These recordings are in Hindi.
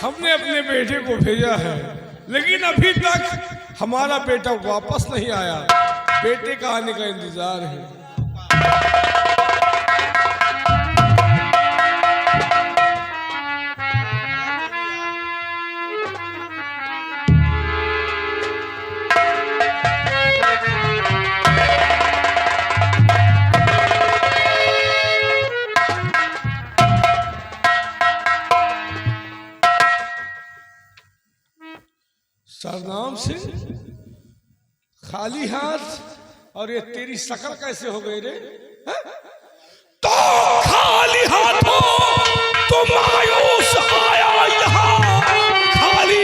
हमने अपने बेटे को भेजा है, लेकिन अभी तक हमारा बेटा वापस नहीं आया। बेटे का आने का इंतजार है। सरनाम से खाली हाथ, और ये तेरी शकल कैसे हो गई रे? है? तो खाली हाथों तो मायूस आया यहाँ, खाली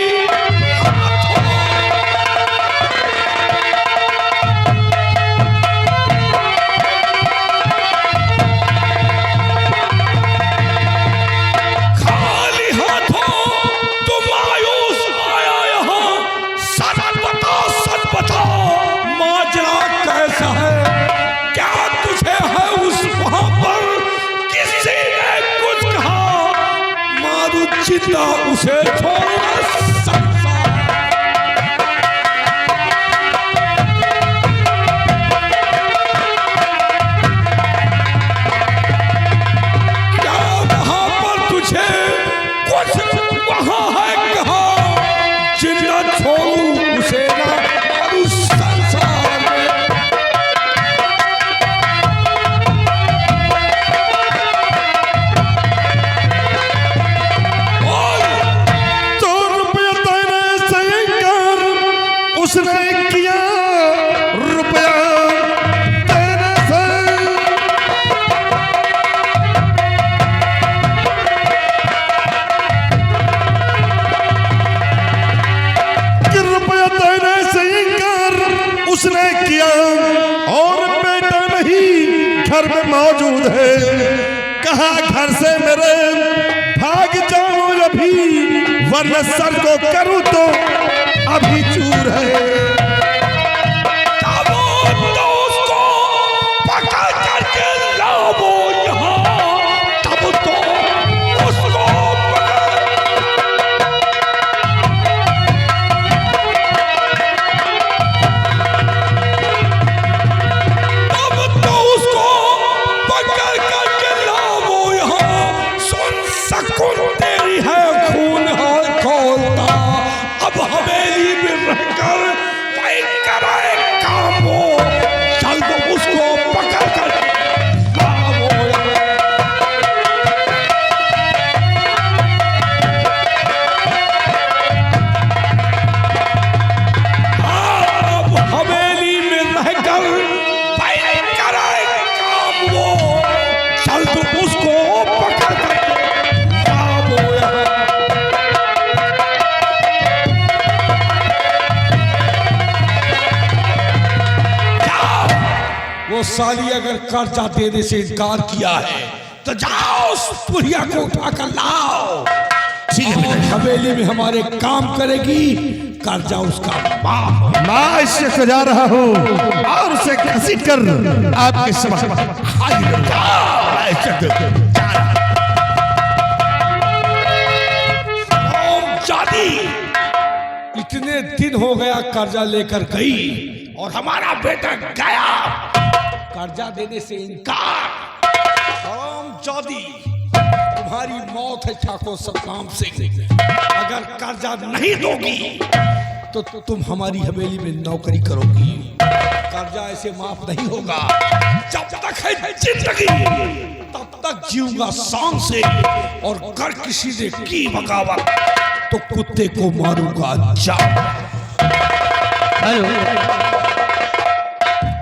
जिंदा उसे छोड़ना संसार। क्या वहां पर तुझे कुछ वहां है कहाँ, जिंदा छोड़ू उसे ना उस संसार में। उसने किया रुपया तेरे से, कि रुपया देने से इनकार उसने किया, और बेटा नहीं घर में मौजूद है। कहा घर से मेरे भाग जाओ अभी, वरना सर को करूं तो अभी चूर है। तो उसको पकड़ करके लाओ यहाँ, तब तो उसको पकड़ करके लाओ यहाँ। सुन सकून तेरी है खून हाल खोलता, अब हवेली में रहकर वही कराए काम हो, जल्द उसको पकड़ कर अब हवेली में रहकर वही कराए काम हो, जल्द उसको पकड़ कर वो साली अगर कर्जा देने से इनकार किया है तो जाओ उस बुढ़िया को उठाकर लाओ। ठीक है, हवेली में हमारे काम करेगी, कर्जा उसका माफ। मैं इससे सजा रहा हूँ और उसे घसीट कर आपके समक्ष जादी इतने दिन हो गया कर्जा लेकर गई और हमारा बेटा गया, कर्जा देने से इनकार। जादी तुम्हारी मौत है ठाकुर सतनाम सिंह। अगर कर्जा नहीं दोगी तो तुम हमारी हवेली में नौकरी करोगी। कर्जा ऐसे माफ नहीं होगा। जब तक है जिंदगी तब तक जीऊंगा शान से, और कर किसी ने की बगावत तो कुत्ते को मारूंगा जा। हेलो,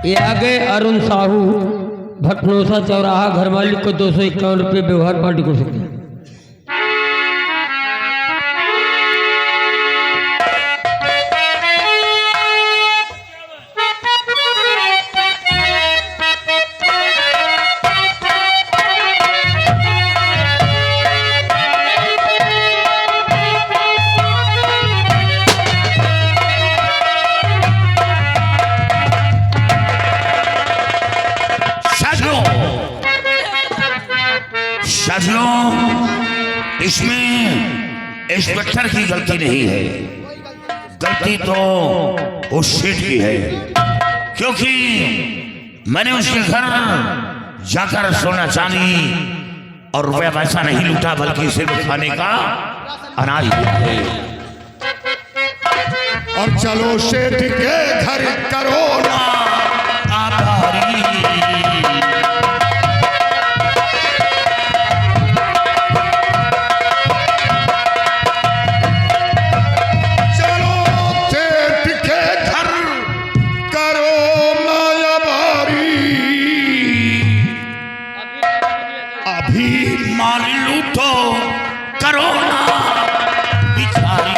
ये आ गए अरुण साहू, भटनोसा चौराहा। घर मालिक को 251 रुपये व्यवहार पार्टी को सकते हैं। साथियों, इसमें इंस्पेक्टर की गलती नहीं है, गलती तो उस सेठ की है, क्योंकि मैंने उसके घर जाकर सोना चांदी और रुपया पैसा नहीं लूटा, बल्कि सिर्फ खाने का अनाज दिया है। और चलो सेठ के घर करो ना आभारी। चलो सेठ के घर करो माया बारी। अभी माल लूटो करो ना बिचारी।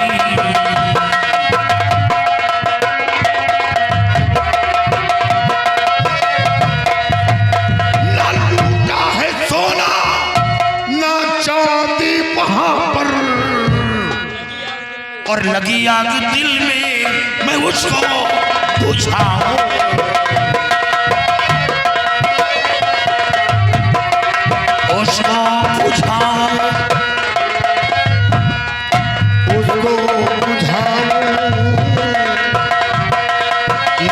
ना लूटा है सोना ना चांदी वहां पर, और लगी आग दिल में मैं उसको बुझाऊं। उसको बुझाऊं, उसको बुझाऊं।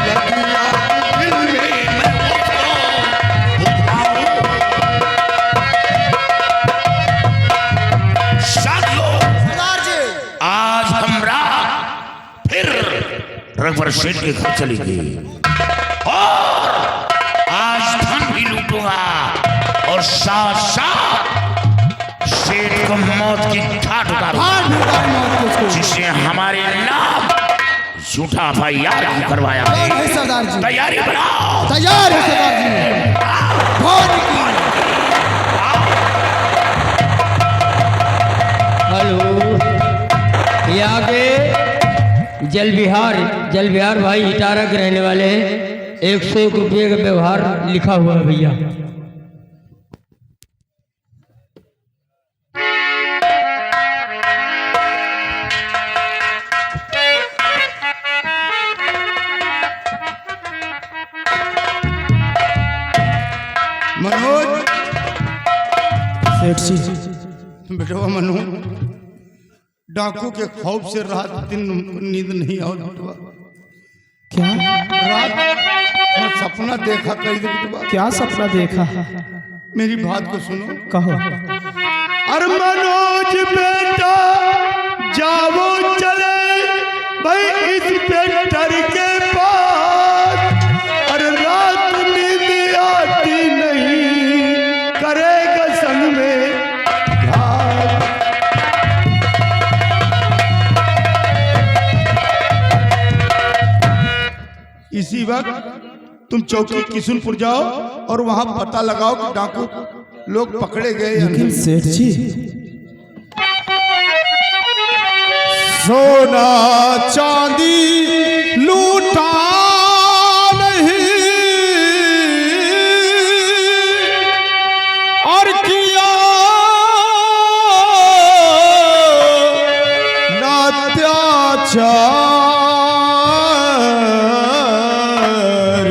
लगी आग दिल में मैं उसको बुझाऊं। साथियों, आज हमरा फिर रघुवर सेठ के घर चली गई और आज धन भी लूटूंगा और साथ साथ सेठ को मौत की घाट उतारूंगा, जिसने हमारे नाम झूठा FIR करवाया है। सरदार जी तैयारी बनाओ। तैयार है सरदार जी। हेलो, ये आगे जल विहार भाई इटारा के रहने वाले हैं। 101 रुपये का व्यवहार लिखा हुआ है भैया। मनोज, सेठ जी बेटवा मनु, डाकू के खौफ से रात दिन नींद नहीं आओ बेटवा। क्या रात मैं सपना देखा कई दिन बेटवा। क्या सपना देखा? मेरी बात को सुनो। कहो। अरे मनोज बेटा जाओ चले भाई इंस्पेक्टर के पास। अरे रात नींद आती नहीं, करेगा संग में घात। इसी वक्त तुम चौकी किशुनपुर जाओ और वहां पता लगाओ कि डाकू लोग पकड़े गए या लेकिन नहीं। सेठ जी सोना चांदी लूटा नहीं और किया नात्याचार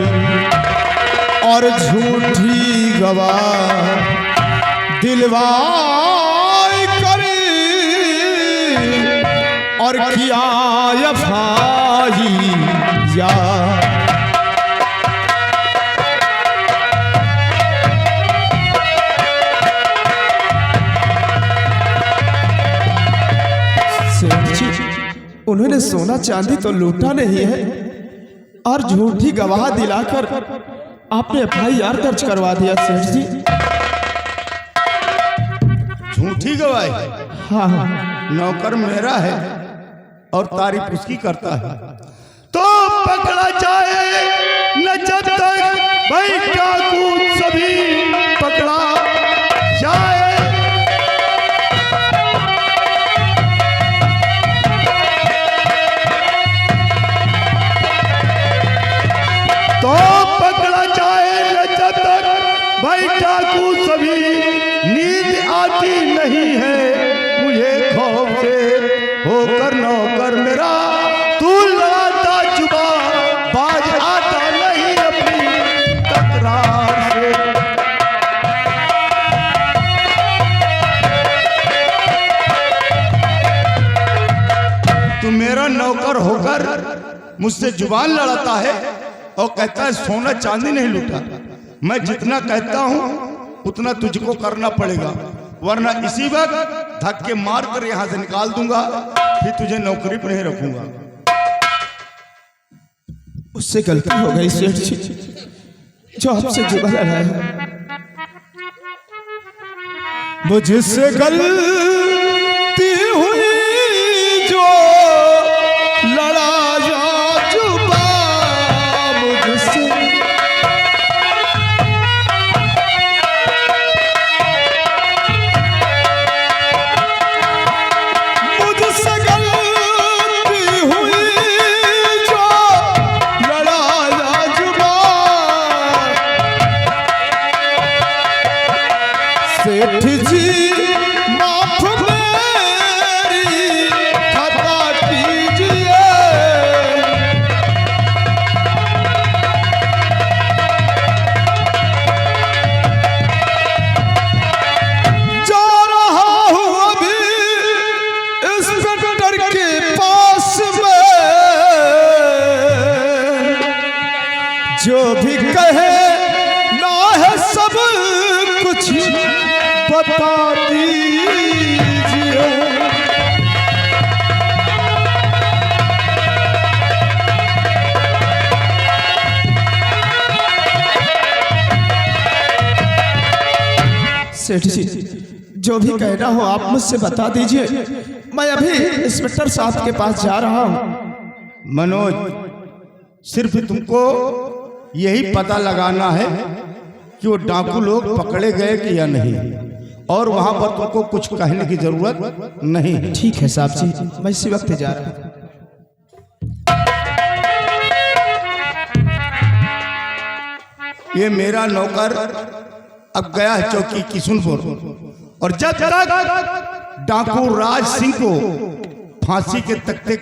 और झूठी गवाह दिलवाई करी और किया या सेठ जी उन्होंने सोना चांदी तो लूटा नहीं है और झूठी गवाह दिलाकर आपने FIR दर्ज करवा दिया सेठ जी। झूठी गवाही। हाँ हाँ नौकर मेरा है और तारीफ उसकी करता है, तो पकड़ा जाए न जब तक भाई डाकू सभी पकड़ा जाए। तो पकड़ा जाए न जब तक भाई डाकू सभी, नींद आती नहीं है मुझे खौफ से होकर नौकर मेरा, तू लड़ाता जुबा बाज आता नहीं अपनी तकरार से। मेरा नौकर होकर मुझसे जुबान लड़ाता है और कहता है सोना चांदी नहीं लूटा। मैं जितना कहता हूं उतना तुझको करना पड़ेगा, वरना इसी वक्त धक्के मार कर यहां से निकाल दूंगा, फिर तुझे नौकरी पर नहीं रखूंगा। उससे गलती हो गई सेठ जी, जो आपसे जुबान लड़ाया। मुझसे गलती हुई जो लड़ाया जुबान मुझसे। मुझसे गलती हुई जो लड़ाया जुबान। सेठ जी माफ मेरी खता कीजिए। जा रहा हूँ अभी इंस्पेक्टर के पास में, जो भी कहे ना है सब कुछ बता दीजिए। सेठ जी, जो भी कहना हो आप मुझसे बता दीजिए। मैं अभी इंस्पेक्टर साहब के पास जा रहा हूँ। मनोज, सिर्फ तुमको यही पता लगाना है कि वो डाकू लोग पकड़े गए कि या नहीं, और वहां पर तुमको कुछ कहने की जरूरत नहीं है। ठीक है साहब जी, मैं इसी वक्त जा रहा हूँ। ये मेरा नौकर अब गया है चौकी किशुनपुर, और जब तक डाकू राज सिंह को फांसी के तख्ते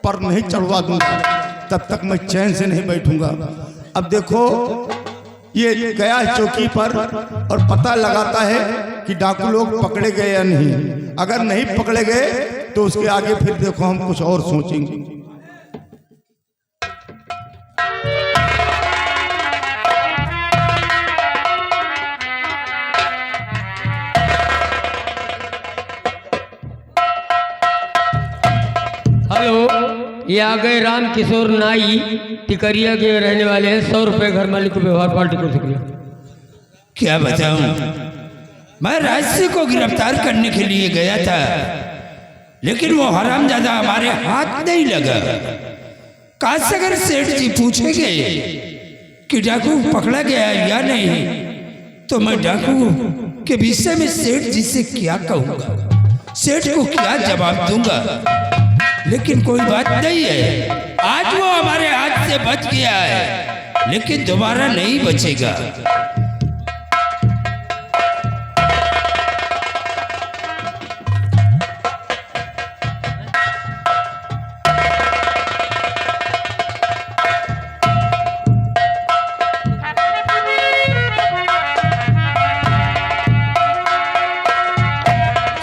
पर नहीं चढ़वा दूंगा तब तक मैं चैन से नहीं बैठूंगा। अब देखो, ये गया है चौकी पर और पता लगाता है कि डाकू लोग पकड़े गए या नहीं। अगर नहीं पकड़े गए तो उसके आगे फिर देखो हम कुछ और सोचेंगे। हेलो, ये आ गए राम किशोर नाई, टिकरिया के रहने वाले हैं। 100 रुपये घर मालिक को व्यवहार पार्टी को शुक्रिया। क्या बताऊं, मैं राजसी को गिरफ्तार करने के लिए गया था, लेकिन वो हरामजादा हमारे हाथ नहीं लगा। काश अगर सेठ जी पूछेंगे कि डाकू पकड़ा गया या नहीं, तो मैं डाकू के विषय में सेठ जी से क्या कहूंगा, सेठ को क्या जवाब दूंगा। लेकिन कोई बात नहीं है, आज वो हमारे हाथ से बच गया है, लेकिन दोबारा नहीं बचेगा।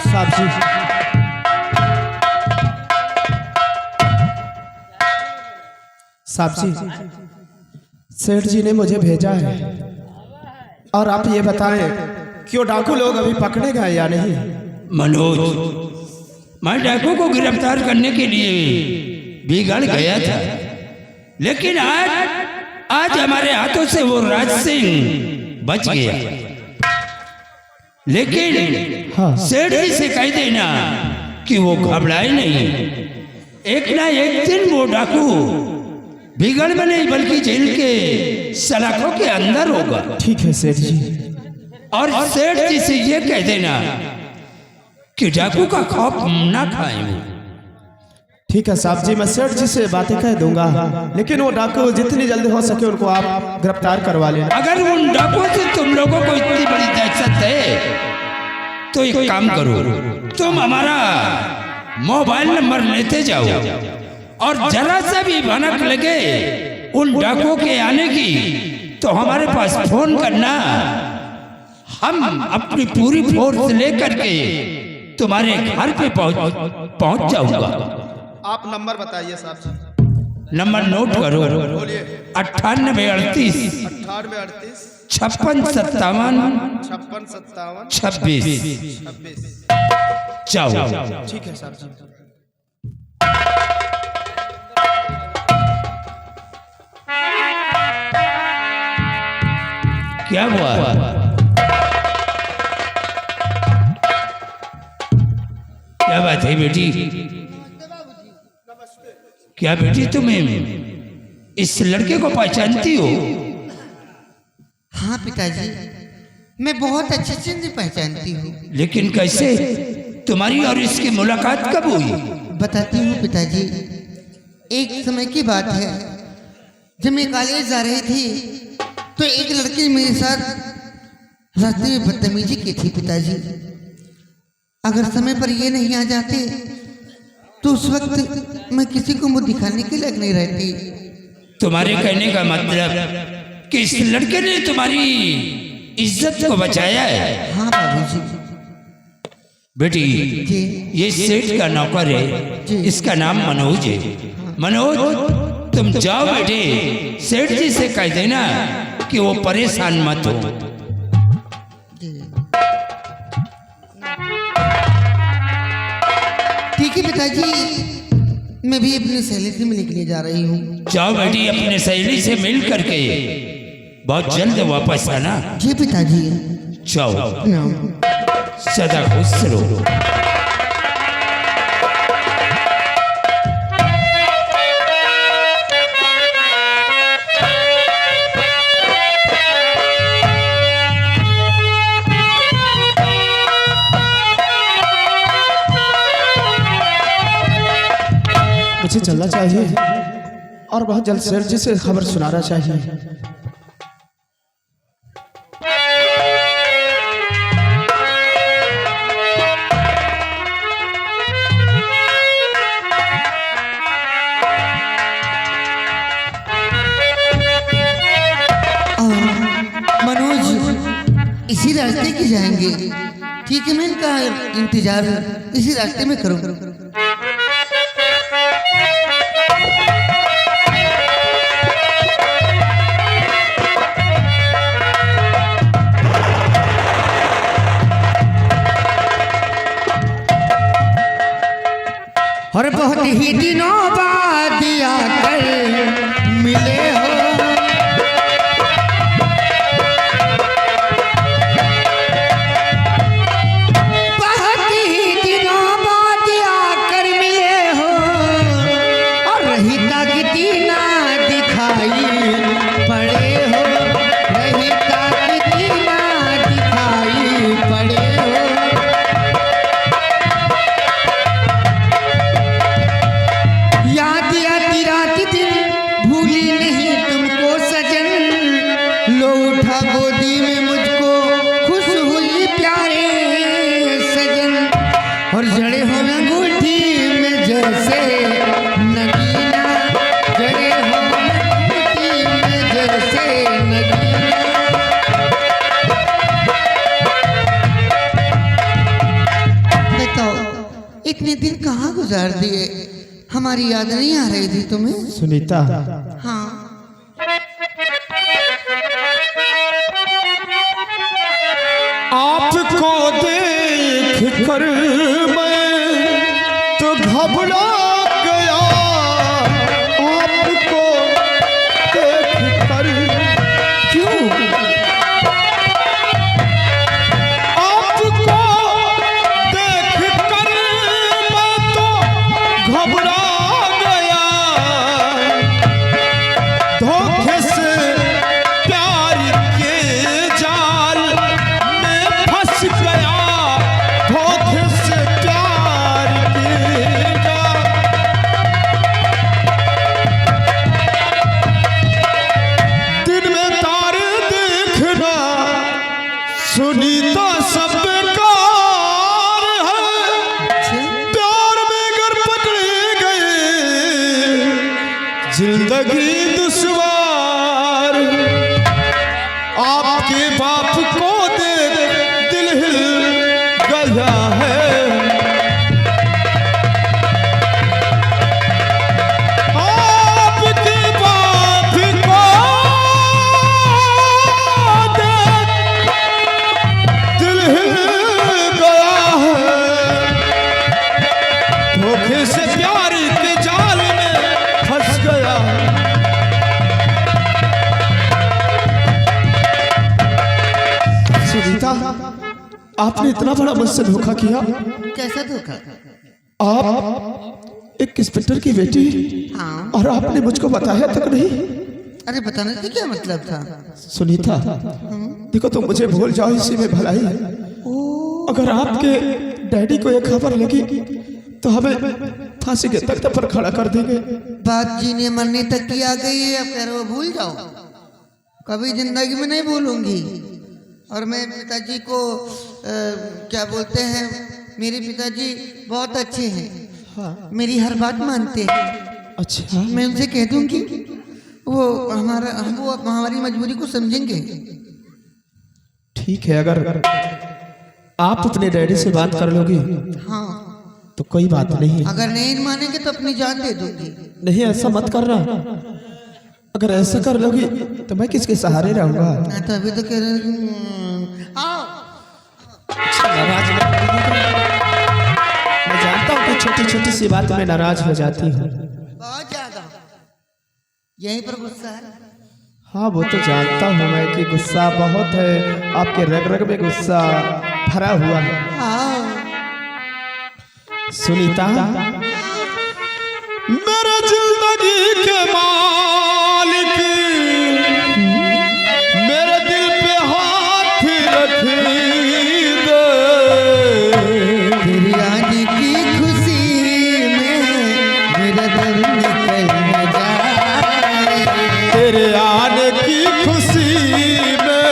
साहब जी, साहब जी, सेठ जी ने मुझे भेजा है, और आप ये बताएं कि वो डाकू लोग अभी पकड़े गए या नहीं। मनोज, मैं डाकू को गिरफ्तार करने के लिए बिगड़ गया था, लेकिन आज हमारे हाथों से वो राज सिंह बच गया। लेकिन हाँ। सेठ जी से कह देना कि वो घबराए नहीं, एक ना एक दिन वो डाकू बिगड़ में नहीं बल्कि जेल के सलाखों के अंदर होगा। ठीक है सेठ जी। और सेठ जी से ये कह देना कि डाकू का खौफ ना खाएं। ठीक है साहब जी, मैं सेठ जी से बातें कह दूंगा, लेकिन वो डाकू जितनी जल्दी हो सके उनको आप गिरफ्तार करवा लेना। अगर उन डाकुओं से तुम लोगों को इतनी बड़ी दहशत है तो एक काम करो, तुम हमारा मोबाइल नंबर लेते जाओ, और जरा सा भी भनक लगे उन डाकुओं के आने की तो हमारे पास फोन करना। हम अपनी पूरी फोर्स लेकर के तुम्हारे घर पे पहुंच जाऊंगा। आप नंबर बताइए साहब जी। नंबर नोट करो। बोलिए। 9838 9838 56 57 56 57 26। 26। जाओ। ठीक है साहब जी। क्या हुआ? क्या बात है बेटी? क्या बेटी तुम्हें इस लड़के को पहचानती हो? हाँ पिताजी, मैं बहुत अच्छे से इन्हें पहचानती हूँ। लेकिन कैसे? तुम्हारी और इसकी मुलाकात कब हुई? बताती हूँ पिताजी। एक समय की बात है, जब मैं कॉलेज जा रही थी तो एक लड़की मेरे साथ रास्ते में बदतमीजी की थी पिताजी। अगर समय पर ये नहीं आ जाते तो उस वक्त मैं किसी को मुंह दिखाने के लायक नहीं रहती। तुम्हारे कहने का मतलब कि इस लड़के ने तुम्हारी इज्जत को बचाया है? हाँ बाबूजी। बेटी, जी। ये सेठ का नौकर है, इसका नाम मनोज है। मनोज, तुम जाओ बेटे, सेठ जी से कह देना कि वो परेशान मत हो। ठीक है पिताजी, मैं भी अपनी सहेली से मिलने के लिए जा रही हूँ। जाओ बेटी, अपने सहेली से मिल करके बहुत जल्द वापस आना। जी पिताजी। जाओ, ना। सदा खुश रहो। मुझे चलना चाहिए और बहुत जल्द सेठ जी से खबर सुनाना चाहिए। मनोज इसी रास्ते की जाएंगे। ठीक है, मैं इनका इंतजार इसी रास्ते में करूँ। और बहुत ही दिनों बाद आकर मिले हो, बहुत ही दिनों बाद आकर मिले हो, और रही ताकती ना दिखाई पड़े हो, रही ताकती ना दिखाई पड़े हो। याद आती रात दिन भूली नहीं तुमको सजन, लो उठा गोदी में मुझको खुश हुई प्यारे सजन, और जड़े हो अंगूठी में जैसे नगीना, जड़े हो अंगूठी में जैसे नगीना। बताओ इतने दिन कहाँ गुजार दिए, हमारी याद नहीं आ रही थी तुम्हें? सुनीता, हाँ। आपको देख कर मैं तो घबरा गया, आपको देख कर। क्यों? आपको देख कर मैं तो घबरा गया, धोखे से प्यार के जाल में फंस गया, धोखे से प्यार के जाल। दिन में तारे देखना सुनीता सब बेकार है, प्यार में अगर पकड़े गए जिंदगी दुश्वार। आपके बाप को देख दिल हिल गया है, आपने इतना बड़ा मुझसे धोखा किया। कैसा धोखा? आप एक इंस्पेक्टर की बेटी हाँ। और आपने मुझको बताया तक नहीं। अरे बताने से क्या मतलब था? सुनीता, देखो तुम मुझे भूल जाओ, इसी में भलाई है। अगर आपके डैडी को ये खबर लगी तो हमें फांसी के तख्ते पर खड़ा कर देंगे। बात जीने मरने तक की आ गई है, अब कह रहे हो भूल जाओ? कभी जिंदगी में नहीं भूलूंगी। और मैं पिताजी को क्या बोलते हैं, मेरे पिताजी बहुत अच्छे हैं। हाँ। मेरी हर बात मानते हैं। अच्छा, मैं उनसे कह दूंगी, वो हमारी मजबूरी को समझेंगे। ठीक है, अगर आप अपने डैडी से बात कर लोगी हाँ। तो कोई बात नहीं। अगर नहीं मानेंगे तो अपनी जान दे दूंगी। नहीं, ऐसा मत करना। अगर ऐसा कर लोगी तो मैं किसके सहारे रहूंगा? हाँ, तो अभी तो कह रहे आओ। अच्छा, नाराज मत करिएगा। मैं जानता हूँ कि छोटी छोटी सी बात में नाराज हो जाती हूँ। बहुत ज्यादा। यहीं पर गुस्सा है। हाँ, वो तो जानता हूँ मैं कि गुस्सा बहुत है, आपके रग रग में गुस्सा भरा हुआ है। हाँ। सुनीता, मेरे जिंदगी के मालिक, मेरे दिल पे हाथ रख दे। तेरी आने की खुशी में मेरा दम निकल न जाए। तेरे आने की खुशी में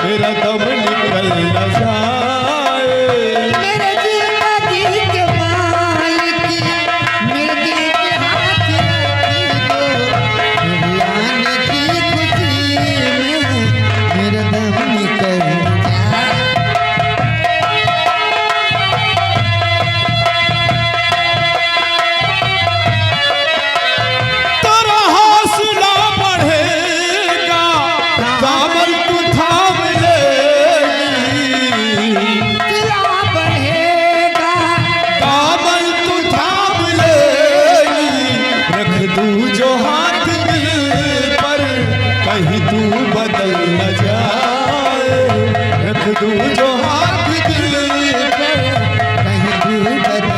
मेरा दम निकल न जाए। मेरे जिंदगी के मालिक, मेरे दिल पे हाथ रख दो। तेरी आने की खुशी में मेरा दम निकल न जाए। तेरा हौसला बढ़ेगा, दामन तू थाम लेगी। दिला बढ़ेगा, दामन तू थाम लेगी। रख दूं जो हाथ दिल पर, कहीं तू बदल न जाए। रख दूं जो हाथ दिल पर, कहीं तू बदल।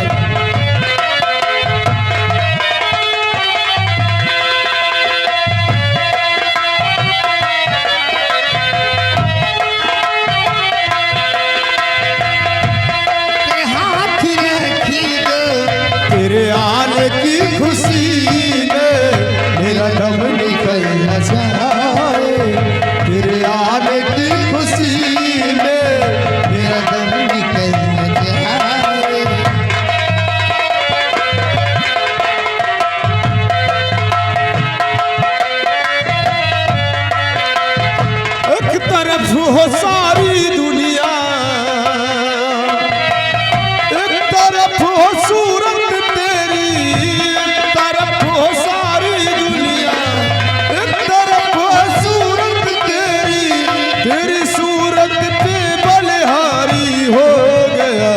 तेरे हाथ रखी दो। तेरे आने की खुशी में मेरा दम निकल न जाए। तेरे आने की खुशी में मेरा दम निकल न जाए। एक तरफ हो सारी दुनिया, एक तरफ हो सूरत तेरी, एक तरफ हो सारी दुनिया, एक तरफ हो सूरत तेरी। तेरी सूरत पे बलिहारी हो गया।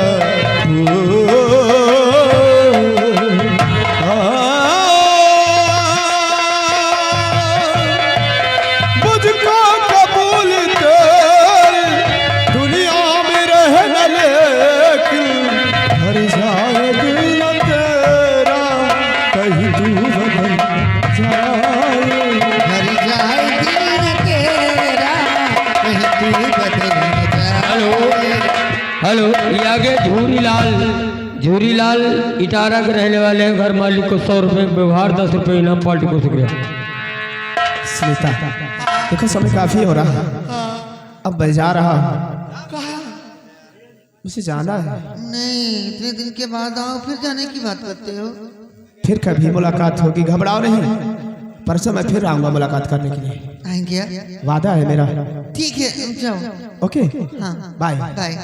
मुझको कबूल कर दुनिया में रहना, लेकिन हर जाए दिल न तेरा, कहीं तू बदल जाए। मर जाए दिल तेरा, कहीं तू बदल न जाए। हेलो, ये आगे झूरीलाल इटारा के रहने वाले हैं। घर मालिक को 100 रुपये व्यवहार, 10 रुपये इनाम, पार्टी को शुक्रिया। सुनीता, देखो समय काफी हो रहा है, अब मैं जा रहा हूँ। मुझे जाना है। नहीं, इतने दिन के बाद आओ, फिर जाने की बात करते हो। फिर कभी मुलाकात होगी, घबराओ नहीं। परसों मैं फिर आऊंगा मुलाकात करने के लिए, आएंगे? वादा है मेरा। ठीक है, जाओ। ओके, हाँ, बाय। बाय।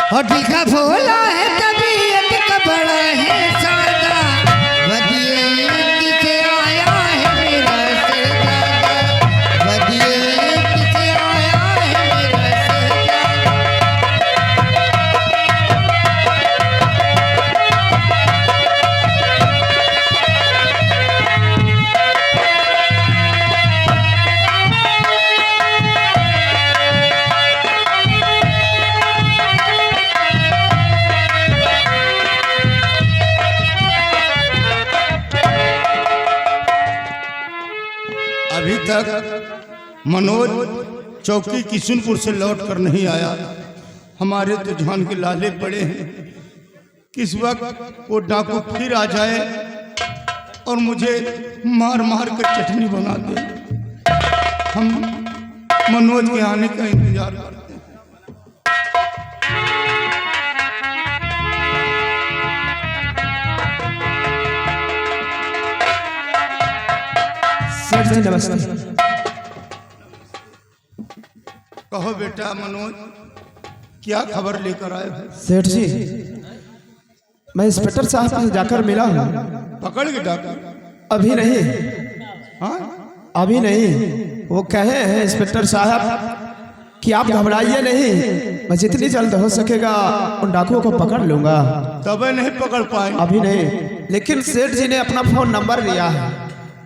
और दिखा भोला है, तबीयत का बड़ा है सादा। वदिए किसे आया है मेरा सरदादा। वदिए किसे आया है मेरा सरदादा। तक मनोज चौकी किशनपुर से लौट कर नहीं आया। हमारे तो जान के लाले पड़े हैं, किस वक्त वो डाकू फिर आ जाए और मुझे मार मार कर चटनी बना दे। हम मनोज के आने का इंतजार करते हैं। सेठ जी नमस्ते। कहो बेटा मनोज, क्या खबर लेकर आए हो? सेठ जी मैं इंस्पेक्टर साहब से जाकर मिला हूँ। पकड़ के डाकू? अभी नहीं। हाँ, अभी नहीं। वो कहे हैं इंस्पेक्टर साहब कि आप घबराइए नहीं, मैं जितनी जल्द हो सकेगा उन डाकुओं को पकड़ लूंगा। तब नहीं पकड़ पाए? अभी नहीं, लेकिन सेठ जी ने अपना फोन नंबर लिया है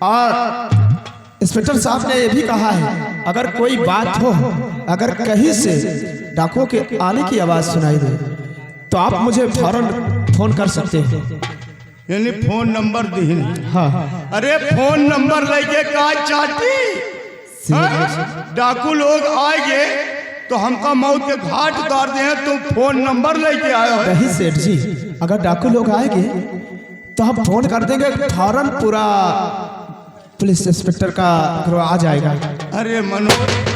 और इंस्पेक्टर साहब ने यह भी कहा है अगर कोई बात हो, अगर कहीं से डाकुओं के आने की आवाज सुनाई दे तो आप मुझे फौरन फोन कर सकते हैं। यानी फोन नंबर दी? हाँ। अरे फोन नंबर लेके का चाहती? हाँ? डाकू लोग आएंगे तो हमका मौत के घाट उतार दे, तुम फोन नंबर लेके आए हो? नहीं सेठ जी, अगर डाकू लोग आएंगे तो हम फोन कर देंगे, फौरन पूरा पुलिस इंस्पेक्टर का गिरोह आ जाएगा। अरे मनोज,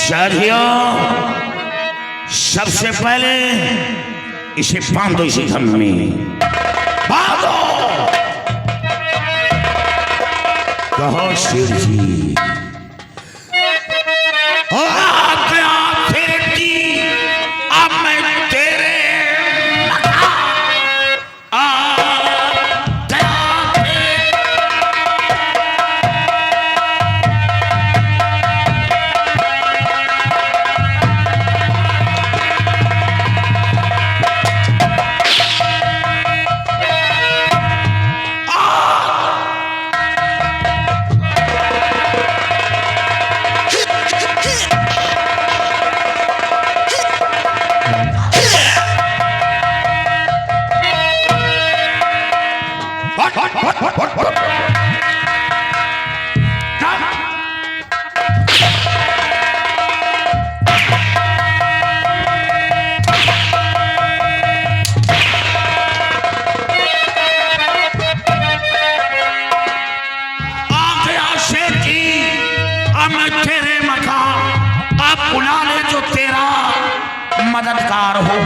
साथियों, सबसे पहले इसे बांधो, इसे घर में बांधो। कहो शेर जी, आ गया तेरी, अब मैं तेरे आ गया। मददगार हो,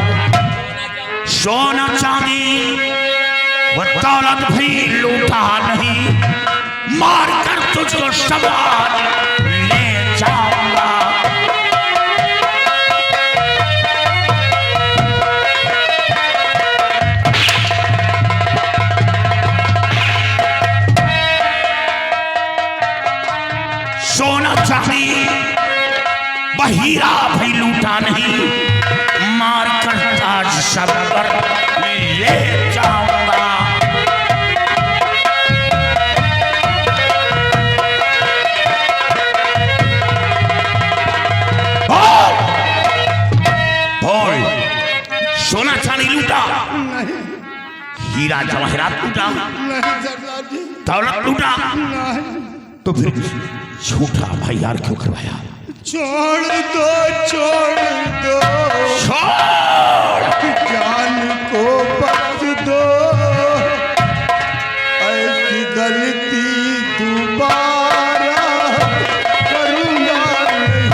सोना चांदी वो दौलत भी लूटा नहीं, मार कर तुझको सवार ले जाऊंगा। सोना चांदी बहीरा भी लूटा नहीं, मार कर ताज सब पर ले जाऊंगा। बोल, सोना चांदी लूटा? हीरा जवाहरात लूटा? दौलत लूटा? तो फिर झूठा भाई यार क्यों करवाया? छोड़ दो, छोड़ दो, छोड़, जान को बख्श दो, ऐसी गलती दोबारा करूंगा नहीं।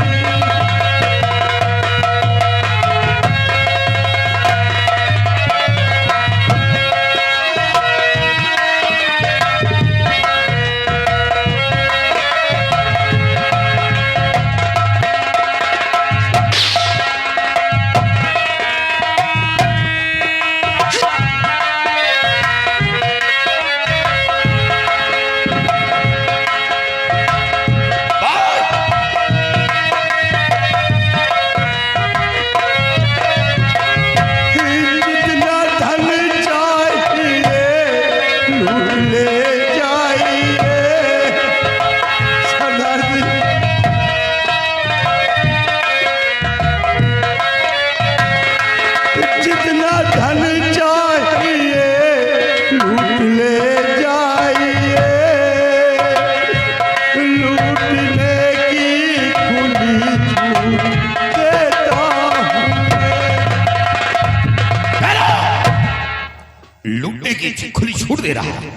की खुली छूट दे रहा है।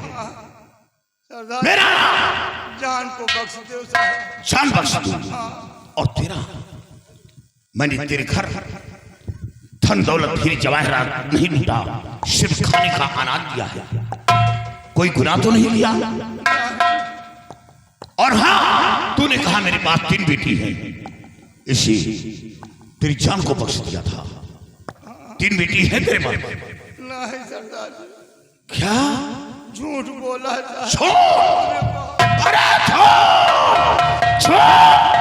सरदार मेरा जान को बख्श दो साहब। जान बख्श दूं और तेरा, मैंने तेरे घर धन दौलत फिर जवाहरात नहीं लूटा, सिर्फ खाने का अनाज दिया है। कोई गुनाह तो नहीं किया। और हाँ, तूने कहा मेरे पास 3 बेटी हैं, इसी तेरी जान को बख्श दिया था। 3 बेटी है तेरे पास? नहीं सरदार, क्या झूठ बोला साहब। छोड़, अरे छोड़, छोड़।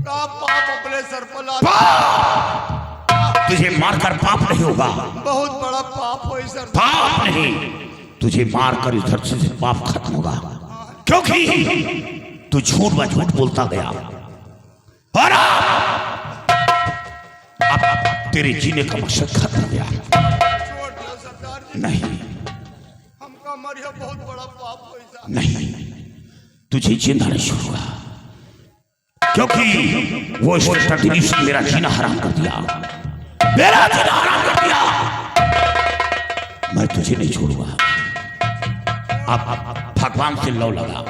का पाप अपने सर पर ला। तुझे मारकर पाप नहीं होगा। बहुत बड़ा पाप हो सर। पाप नहीं, तुझे मारकर इस धरती से पाप खत्म होगा, क्योंकि तू झूठ व झूठ बोलता गया। और अब तेरे जीने का मकसद खत्म हो गया। छोड़ दो सरदार जी, नहीं हमका मरिया बहुत बड़ा पाप हो साहब। नहीं, तुझे जिंदा नहीं छोड़ूंगा, क्योंकि वो इंस्पेक्टर दिनेश ने मेरा जीना हराम कर दिया, मेरा जीना हराम कर दिया। मैं तुझे नहीं छोड़ूंगा। अब भगवान से लौ लगा,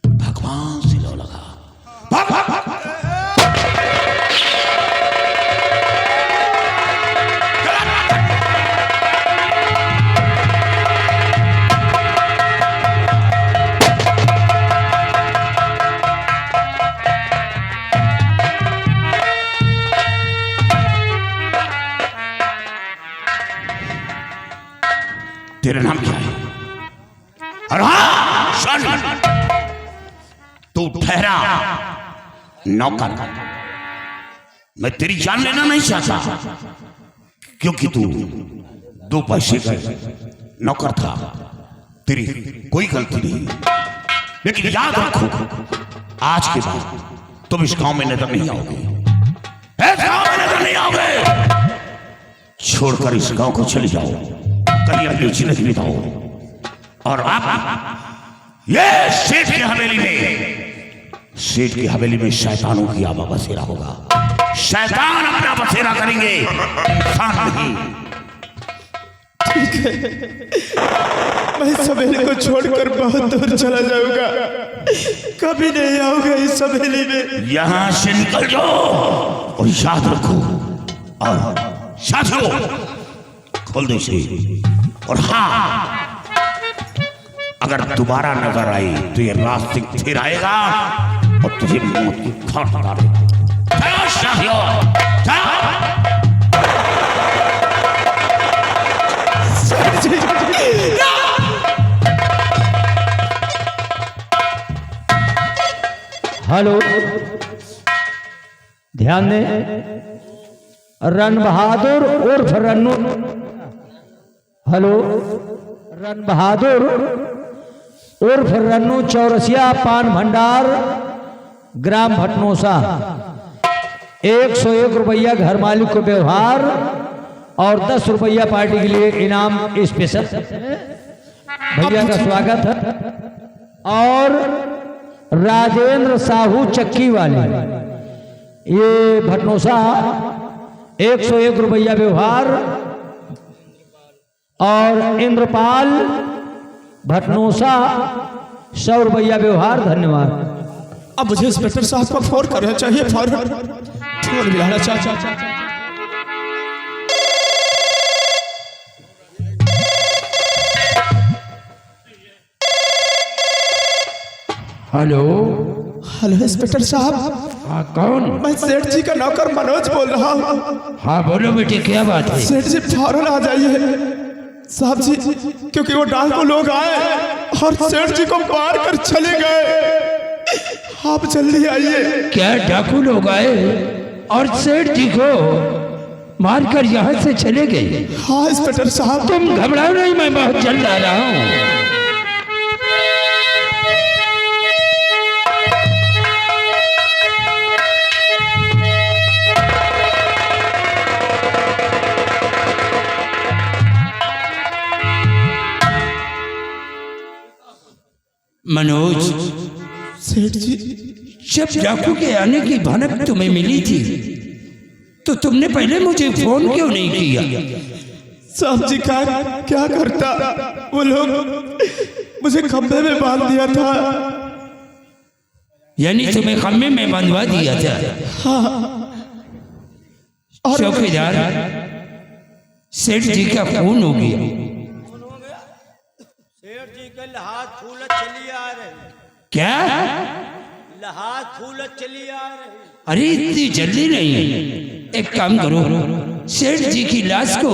भगवान से लौ लगा। भाग, भाग, भाग, भाग। तेरा नाम क्या है? और हाँ सुन, तू ठहरा नौकर। मैं तेरी जान लेना नहीं चाहता, क्योंकि तू 2 पैसे का नौकर था, तेरी कोई गलती नहीं। लेकिन याद रखो, आज के बाद तुम इस गांव में नजर नहीं आओगे, इस गांव में नजर नहीं आओगे। छोड़कर इस गांव को चले जाओ, कहीं अपनी जिंदगी बिताओ। और आप ये सेठ की हवेली में, सेठ की हवेली में शैतानों की आवा बसेरा होगा। शैतान अपना बसेरा करेंगे, इंसान नहीं। ठीक है, मैं इस हवेली को छोड़कर बहुत दूर चला जाऊंगा, कभी नहीं आऊंगा इस हवेली में। यहां से निकल जाओ और याद रखो, और साथियों खोल दो इसे। और हाँ, अगर दोबारा नजर आई तो ये रास्ते फिर आएगा और तुझे मौत की खाट डालेगा। जाओ साथियों, जाओ। हेलो, ध्यान दें, रन बहादुर उर्फ रन्नू। हेलो, रन बहादुर उर्फ रन्नू चौरसिया, पान भंडार, ग्राम भटनोसा। 101 रुपया घर मालिक को व्यवहार और 10 रुपया पार्टी के लिए इनाम स्पेशल। भैया का स्वागत है। और राजेंद्र साहू चक्की वाले, ये भटनोसा, 101 रुपया व्यवहार। और इंद्रपाल भटनोसा 100 रुपया व्यवहार। धन्यवाद। अब मुझे इंस्पेक्टर साहब को फोन करना चाहिए, फोन मिलाना चाहिए। हेलो, हेलो इंस्पेक्टर साहब। हाँ कौन? मैं सेठ जी का नौकर मनोज बोल रहा हूँ। हाँ बोलो बेटे, क्या बात है? सेठ जी फौरन आ जाइए साहब जी, क्योंकि वो डाकू लोग आए और सेठ जी को मार कर चले गए। आप जल्दी आइए। क्या डाकू लोग आए और सेठ जी को मारकर यहाँ से चले गए? हाँ इंस्पेक्टर साहब। तुम घबराओ नहीं, मैं बहुत जल्द आ रहा हूँ। सेठ जी, जब डाकू के आने की भनक तुम्हें मिली थी तो तुमने पहले मुझे फोन क्यों नहीं किया? साहब जी क्या करता, वो लोग मुझे खंभे में बांध दिया था। यानी तुम्हें खम्भे में बंधवा दिया था? और चौकीदार, सेठ जी का खून हो गया। सेठ जी के लहाज फूल चली आ रहे। क्या? लहाज फूल चली आ रहे। अरे इतनी जल्दी नहीं, एक काम करो, सेठ जी की लाश को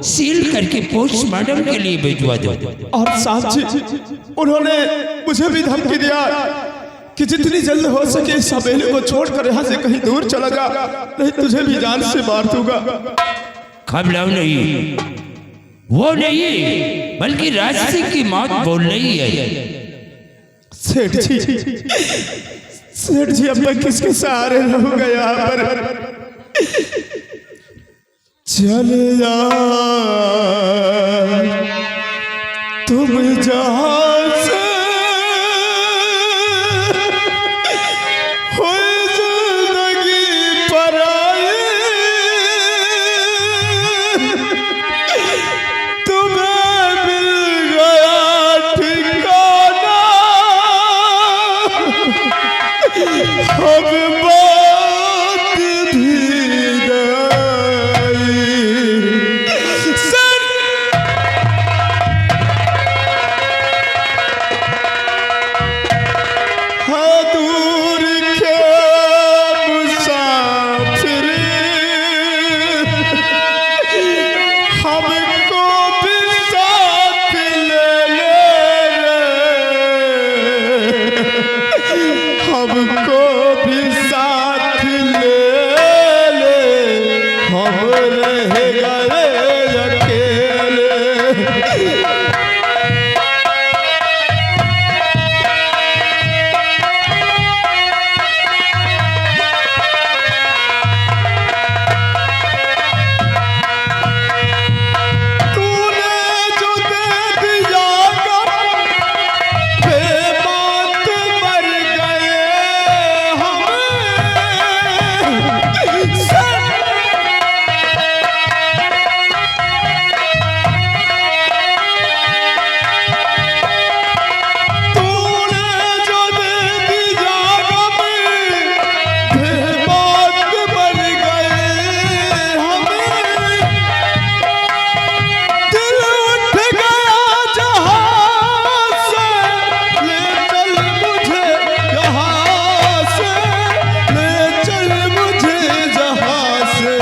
सील करके पोस्टमार्टम के लिए भिजवा दो। और साहब जी, उन्होंने मुझे भी धमकी दिया कि जितनी जल्द हो सके इस हवेली को छोड़कर यहाँ से कहीं दूर चला जा, नहीं तुझे भी जान से मार दूंगा। घबराओ नहीं, वो नहीं बल्कि रास्ते की मौत बोल रही है। सेठ जी अब मैं किसके सहारे रहूंगा यहाँ पर? चले जा तुम जहाँ से हो जिंदगी पर आए, तुम्हें मिल गया ठिकाना, अब बात भी गई। हाँ दूर के मुसाफिर हमको भी साथ ले ले, हमको भी साथ ले ले, हम रह गए अकेले। तूने जो दे दिया बेबात मर गए तूने जो दे दिया बेबात मर गए हमें, दिल उठ गया जहां से, ले चल मुझे यहाँ से, ले चल मुझे जहाँ से।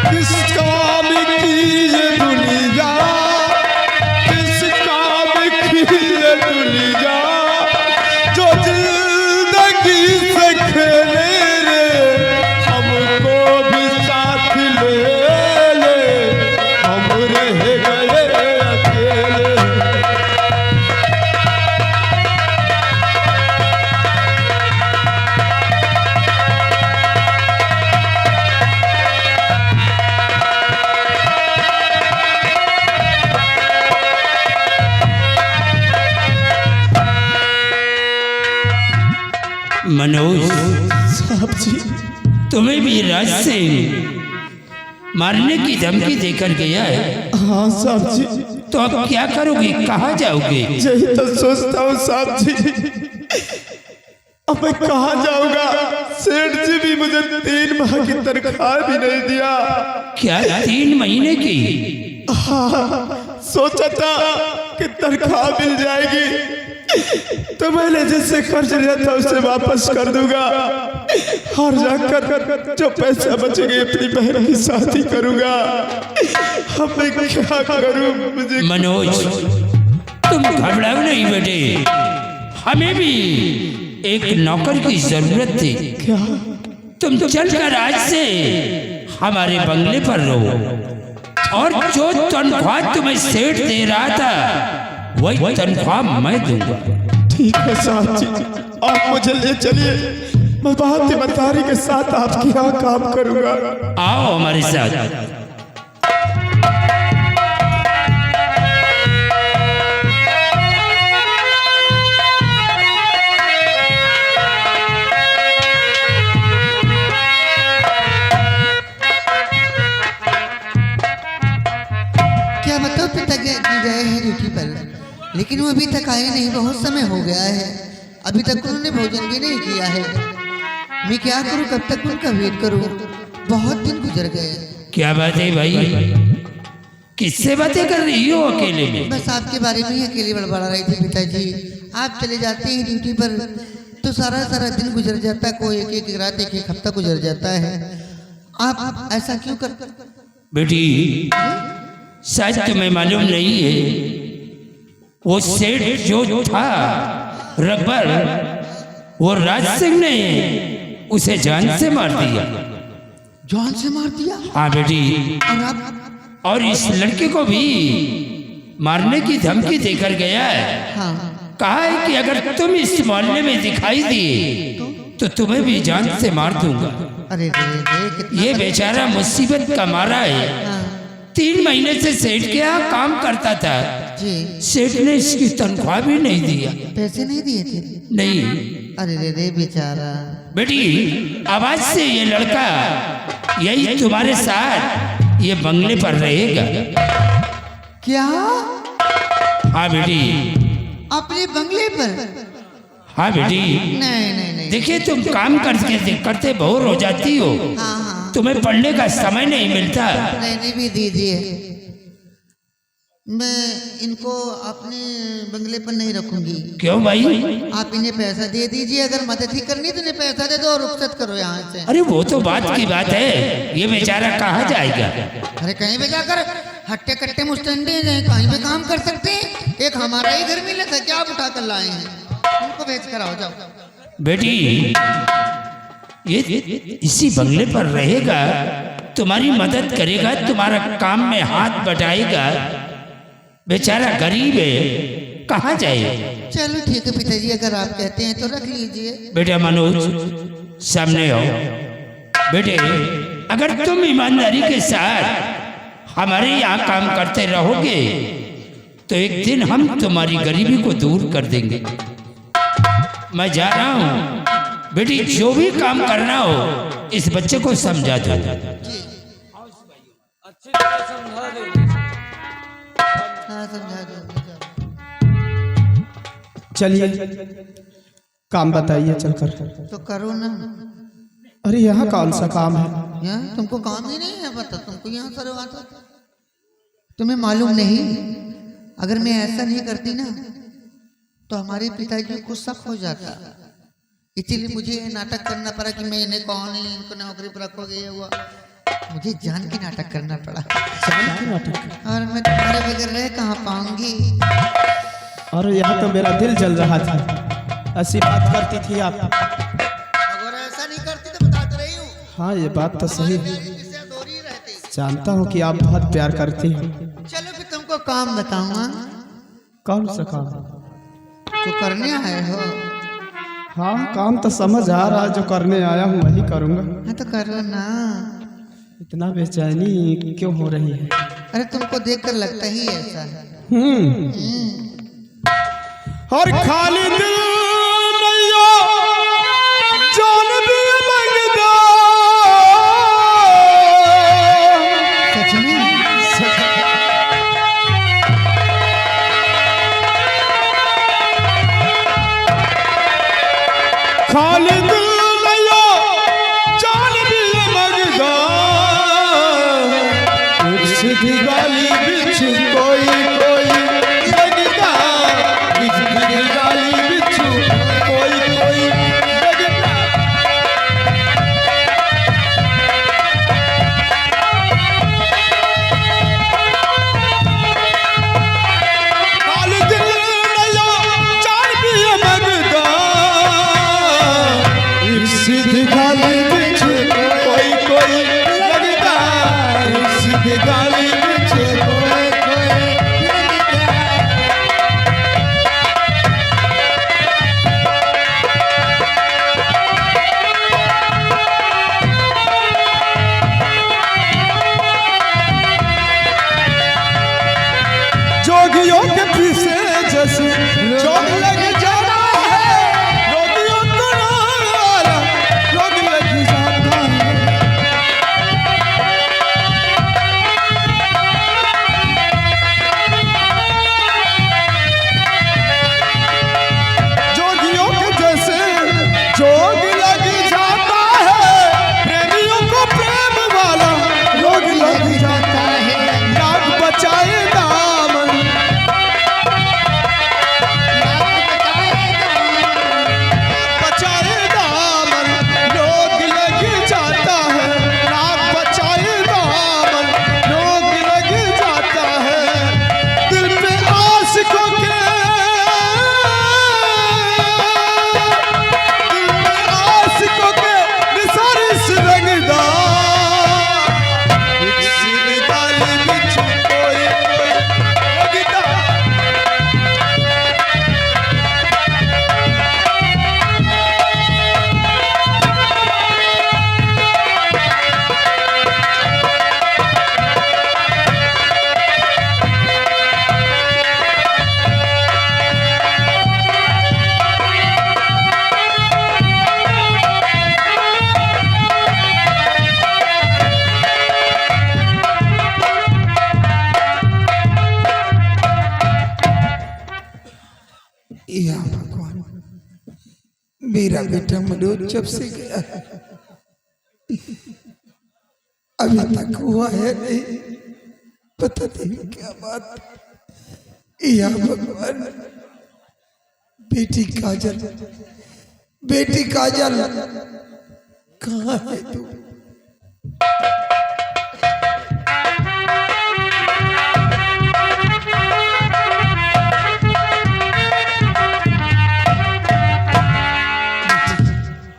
किस काम की ये दुनिया, किस काम की ये दुनिया, जो जिंदगी से खेले रे, हमको भी साथ ले ले, हम रह गए अकेले। मनोज, साहब जी, तुम्हें भी राज से मारने की धमकी देकर गया है, हाँ साहब जी, तो अब क्या करोगे? कहाँ जाओगे? यही तो सोचता हूँ साहब जी, अब मैं कहाँ जाऊंगा? सेठ जी भी मुझे 3 माह की तनख्वाह भी नहीं दिया। क्या 3 महीने की? हाँ, सोचा था कि तनख्वाह मिल जाएगी तो मैंने जिससे कर्ज लिया था उसे वापस कर दूंगा, और जाकर जो पैसा बचेगा अपनी बहन की शादी करूंगा। अब मैं क्या करूं? मुझे मनोज, तुम घबराओ नहीं बेटे, हमें भी एक नौकर की जरूरत थी। क्या? तुम चलकर आज से हमारे बंगले पर रहो, और जो तनख्वाह तुम्हें सेठ दे रहा था वही तनख्वाह मैं दूंगा। ठीक है साहब जी, आप मुझे ले चलिए, मैं बहुत ईमानदारी के साथ आपके यहाँ काम करूंगा। आओ हमारे साथ। लेकिन वो अभी तक आए नहीं, बहुत समय हो गया है, अभी तक उन्होंने भोजन भी नहीं किया है। मैं क्या करूं, कब तक उनका वेट करूं, बहुत दिन गुजर गए। क्या बात है भाई, किससे बातें कर रही हो अकेले में? बस आपके बारे में ही अकेले बड़बड़ा रही थी पिताजी। आप चले जाते हैं ड्यूटी पर तो सारा सारा दिन गुजर जाता है, कोई एक एक रात एक एक हफ्ता गुजर जाता है। आप ऐसा क्यों कर? बेटी शायद तुम्हें मालूम नहीं है, वो सेठ जो था रबर, वो राज सिंह ने उसे जान से मार दिया। जान से मार दिया? हाँ बेटी, और आप? और इस लड़के को भी मारने की धमकी देकर गया है। हाँ। कहा है कि अगर तुम इस मोहल्ले में दिखाई दिए तो तुम्हें भी जान से मार दूंगा। अरे कितना ये बेचारा मुसीबत का मारा है। हाँ। 3 महीने से सेठ के यहाँ काम करता था, जी। सेठ ने इसकी तनख्वाह भी नहीं दिया। पैसे नहीं दिए थे? नहीं। अरे रे बेचारा। बेटी आवाज से ये लड़का यही तुम्हारे साथ ये बंगले पर रहेगा। क्या? हाँ बेटी। अपने बंगले पर? हाँ बेटी। नहीं। देखिए तुम काम करते बोर हो जाती हो। हाँ। तुम्हें पढ़ने का समय नहीं मिलता। रहने भी दीजिए, मैं इनको अपने बंगले पर नहीं रखूंगी। क्यों भाई? आप इन्हें पैसा दे दीजिए, अगर मदद ही करनी तो इन्हें पैसा दे दो और रुखसत करो यहाँ से। अरे वो तो बात की बात है, ये बेचारा कहाँ जाएगा? अरे कहीं भी जाकर हट्टे कट्टे मुस्टंडे जाए, कहीं भी काम कर सकते हैं। एक हमारा ही घर मिला था, क्या आप उठा कर लाए हैं? उनको भेज कर आओ, जाओ। बेटी ये इसी बंगले पर रहेगा, तुम्हारी मदद करेगा, तुम्हारा काम में हाथ बटाएगा। बेचारा गरीब है, कहाँ जाए? चलो ठीक है पिताजी, अगर आप कहते हैं तो रख लीजिए। बेटा मनोज सामने आओ। बेटे अगर तुम ईमानदारी के साथ हमारे यहाँ काम करते रहोगे तो एक दिन हम तुम्हारी गरीबी को दूर कर देंगे। मैं जा रहा हूँ बेटी, जो भी काम करना हो इस बच्चे को समझा दो। अच्छी तरह समझा दो। हाँ समझा दो। चलिए काम बताइए चलकर। तो करो ना। अरे यहाँ कौन सा काम है? यहाँ तुमको काम ही नहीं है, पता तुमको यहाँ करवाता। तुम्हें मालूम नहीं, अगर मैं ऐसा नहीं करती ना तो हमारे पिताजी को शक हो जाता, इसीलिए मुझे ये नाटक करना पड़ा कि मैं इन्हें कौन है, इनको नौकरी पर रखोगे, ये हुआ। मुझे जान के नाटक करना पड़ा। जान के नाटक? और मैं तुम्हारे बगैर रह कहाँ पाऊंगी? और यहाँ तो मेरा दिल जल रहा था, ऐसी बात करती थी आप। अगर ऐसा नहीं करती तो बता रही हूँ। हाँ ये बात तो सही है, दूर ही रहती। जानता हूँ कि आप बहुत प्यार करती हैं। चलो फिर तुमको काम बताऊंगा। कौन सा काम? जो करने आए हो। हाँ काम तो समझ आ रहा, जो करने आया हूँ वही करूँगा। हाँ तो करो ना। इतना बेचैनी क्यों हो रही है? अरे तुमको देखकर लगता ही ऐसा है। और खाली दिल नैया जान भी मंगदा। सच में? खाली दिल नैया जान भी मंगदा। सीधी गाली बिछ कोई लगदा। सीधी गाली बिछ कोई लगदा। खाली दिल नैया जान भी मंगदा। सीधी गाली बिछ कोई लगदा। सीधी गाली बिछ कोई मेरा बेटा मनोज जब से गया है, अभी तक हुआ है नहीं। पता नहीं क्या बात। या भगवान, बेटी काजल कहाँ है तू?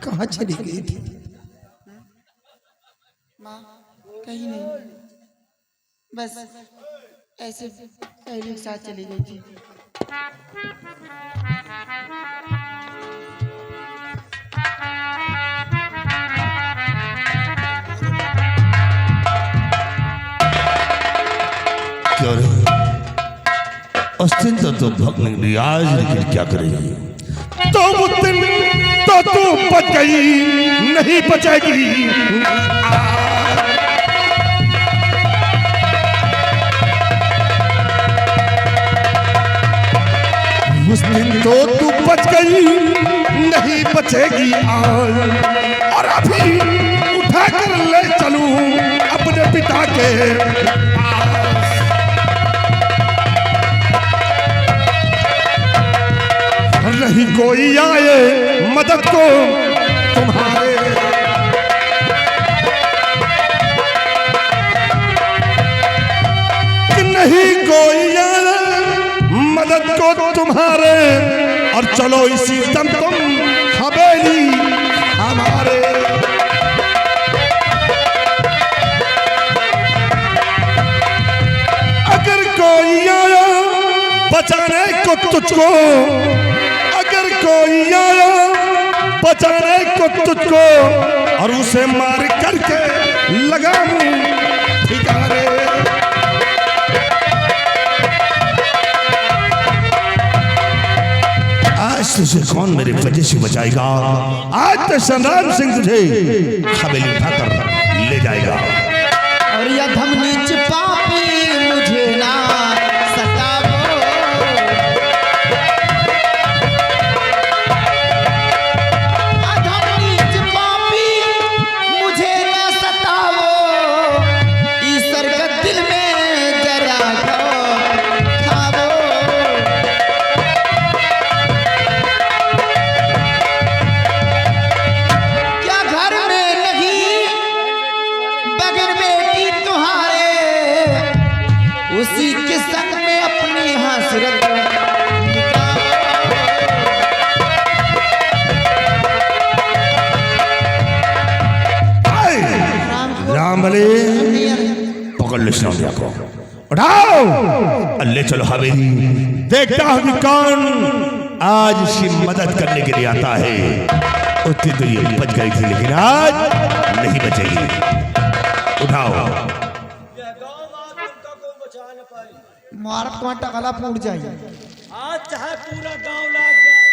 कहाँ चली गई थी? माँ कहीं नहीं, बस ऐसे सहेली के साथ चली गई थी। क्या रे? अस्तिन तो भग निकली आज, लेकिन क्या करेगी? तो वो दिन तो तू बच गई, नहीं बचेगी। उस दिन तो तू बच गई, नहीं बचेगी आज। और अभी उठा कर ले चलूं अपने पिता के पास। नहीं कोई आए मदद को तुम्हारे, कि नहीं कोई आए मदद को तुम्हारे। और चलो इसी दम तुम हवेली हमारे। अगर कोई आया बचाने को तुझको, अगर कोई आया बचाने को तुझको, और उसे मार करके लगाऊं ठिकाने। आज तुझे कौन मेरे वजह से बचाएगा? आज तो संग्राम सिंह तुझे हवेली उठाकर ले जाएगा। और यह धम नीच पापी मुझे ना सतावो, अधम नीच पापी मुझे ना सतावो। ईश्वर का दिल में जरा खावो। क्या घर में नहीं बगैर बेटी तुम्हारे, उसी के संग में अपनी हसरत राम बले पकड़ लो श्रावणिया को, उठाओ ले चलो हवेली। देखता हूं कि कौन आज इसकी मदद करने के लिए आता है। उतनी तो ये बच गई थी, लेकिन आज नहीं बचेगी। उठाओ। मारत कांटा गला फूट जाए। आज चाहे पूरा गांव लाग जाए,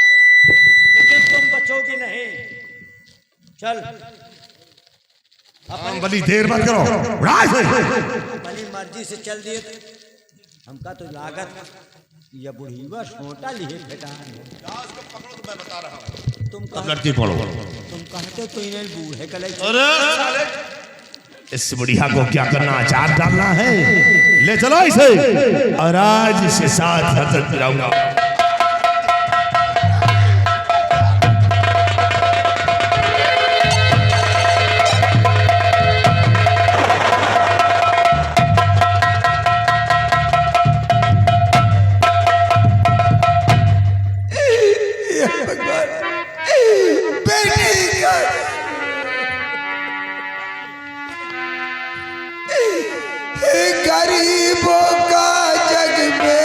लेकिन तुम बचोगी नहीं। चल बली देर मत करो, अपनी मर्जी से चल दिए थे। हमका तो लागत ये बुढ़ीवा छोटा लिए बेटा। तुम लड़की पढ़ो। तुम कहते तो इन्हें बूढ़े कले। इस बुढ़िया को क्या करना, अचार डालना है। ले चलो इसे, और आज इसे साथ हजरत मिलाऊंगा। गरीबों का जग में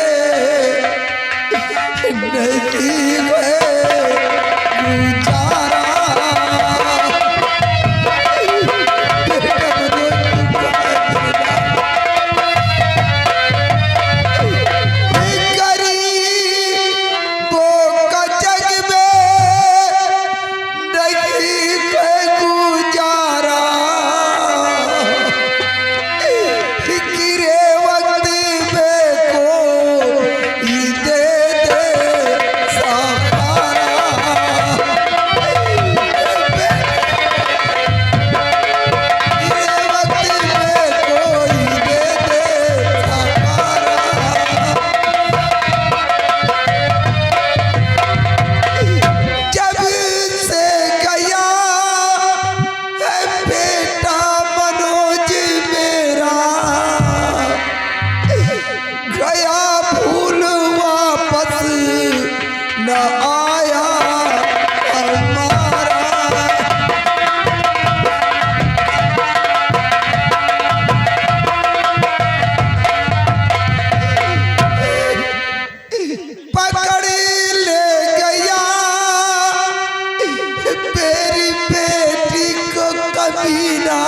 बिना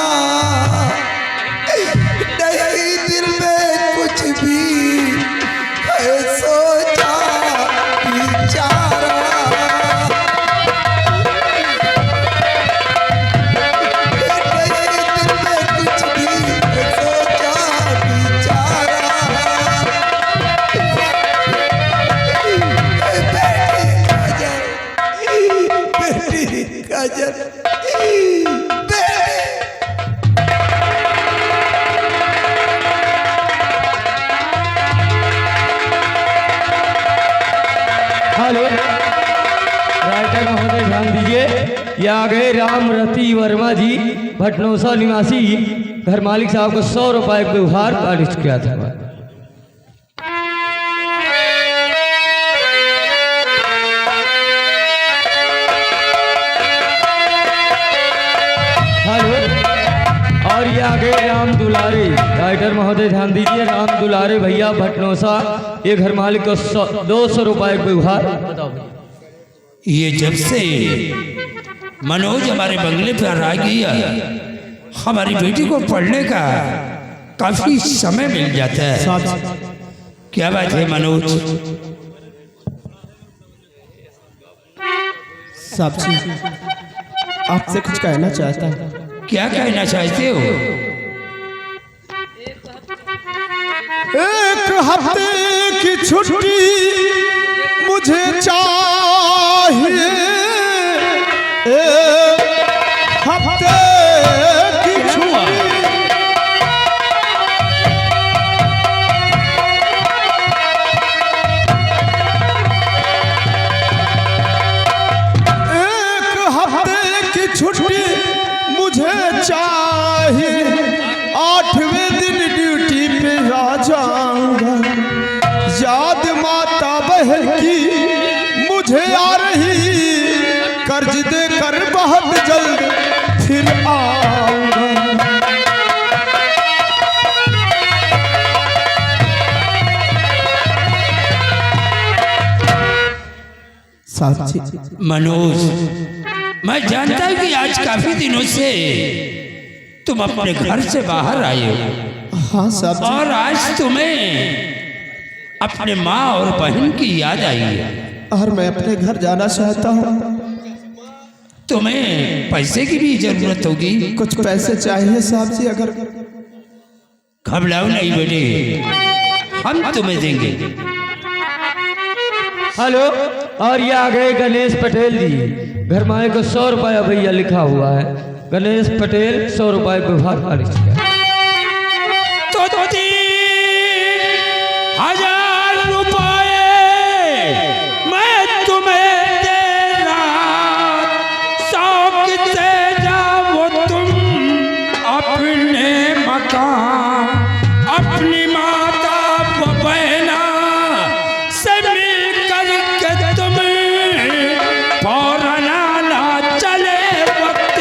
नहीं दिल में कुछ भी है सोचा बिचारा नहीं दिल में कुछ भी है सोचा बिचारा बेटी काजल हेलो राइटर महोदय ध्यान दीजिए, ये आ गए राम रति वर्मा जी भटनौसा निवासी घर मालिक साहब को 100 रुपए के उपहार पारित किया था। हेलो और ये आ गए राम दुलारे राइटर महोदय ध्यान दीजिए, राम दुलारे भैया भटनौसा ये घर मालिक को 200 रुपए के उपहार। बताओ ये जब से मनोज हमारे बंगले पर आ गया, हमारी बेटी को पढ़ने का काफी समय मिल जाता है। क्या बात है मनोज? साहब जी आपसे कुछ कहना चाहता हूँ। क्या कहना चाहते हो? एक हफ्ते की छुट्टी मुझे चाहिए, एक हफ्ते की छुट्टी एक हफ्ते की छुट्टी मुझे चाहिए, 8वें दिन ड्यूटी पे आ जाऊंगा। याद माता बहन की मुझे आ रही, कर्ज देकर बहुत जल्द फिर आऊंगा। साथी मनोज, मैं जानता हूँ कि आज काफी दिनों से तुम अपने घर से बाहर आए हो। हाँ साहब जी। और आज तुम्हें अपने माँ और बहन की याद आई है। और मैं अपने घर जाना चाहता हूँ। तुम्हें पैसे की भी जरूरत होगी। कुछ पैसे चाहिए साहब जी। अगर घबराओ नहीं बेटे, हम तुम्हें देंगे। हेलो और ये आ गए गणेश पटेल जी घर मालिक को 100 रुपया भैया लिखा हुआ है। गणेश पटेल 100 रुपये के उपहार पारित किया। तो 3000 रुपए मैं तुम्हें दे रहा, शौक से जाओ तुम अपने मकान, अपनी माता बहना से मिल करके तुम फौरन आना, चले वक्त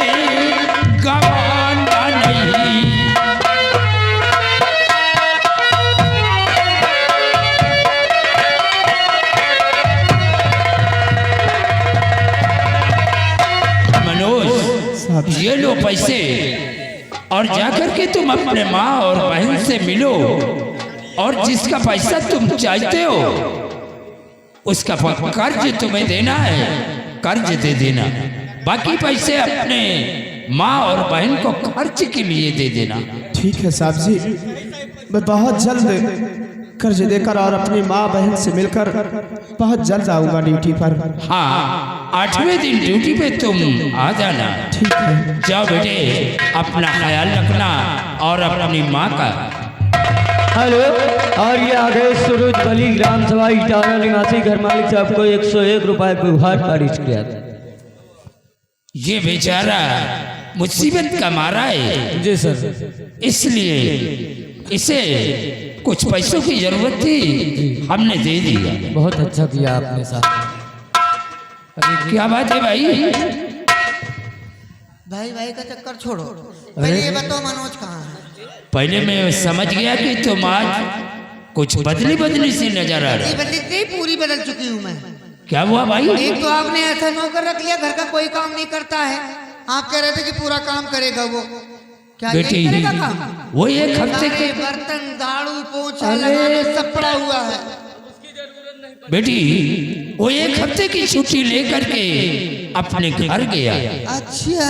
गवाना नहीं। मनोज, ये लो पैसे और जाकर के तुम अपने माँ और बहन से मिलो, और जिसका पैसा तुम चाहते हो उसका कर्ज तुम्हें देना है, कर्ज दे देना। बाकी पैसे अपने माँ और बहन को खर्च के लिए दे देना। ठीक है साहब जी, मैं बहुत जल्द कर्ज देकर और अपनी माँ बहन से मिलकर बहुत जल्द आऊंगा ड्यूटी पर। हाँ, 8वें दिन ड्यूटी पे तुम आ जाना। ठीक है। जाओ बेटे, अपना ख्याल रखना और अपनी माँ का। हेलो और ये आ गए सूरज बली ग्राम सभा इटारा निवासी घर मालिक साहब को 101 रुपए के उपहार पारित किया था। ये बेचारा मुसीबत का मारा है जी सर, इसलिए इसे कुछ पैसों की जरूरत थी, हमने दे दिया। बहुत अच्छा किया आपने साहब। क्या बात है भाई? भाई भाई का चक्कर छोड़ो, पहले ये बताओ मनोज कहाँ है? पहले मैं समझ गया कि तुम आज कुछ बदली बदली सी नजर आ रही। ये बदली नहीं, पूरी बदल चुकी हूँ मैं। क्या हुआ भाई? एक तो आपने ऐसा नौकर रख लिया, घर का कोई काम नहीं करता है। आप कह रहे थे कि पूरा काम करेगा वो, क्या यही बेटी करेगा काम? वो एक हफ्ते के सारे बर्तन झाड़ू पोछा लगाने सब पड़ा हुआ है। बेटी वो एक हफ्ते की छुट्टी लेकर के अपने घर गया। अच्छा,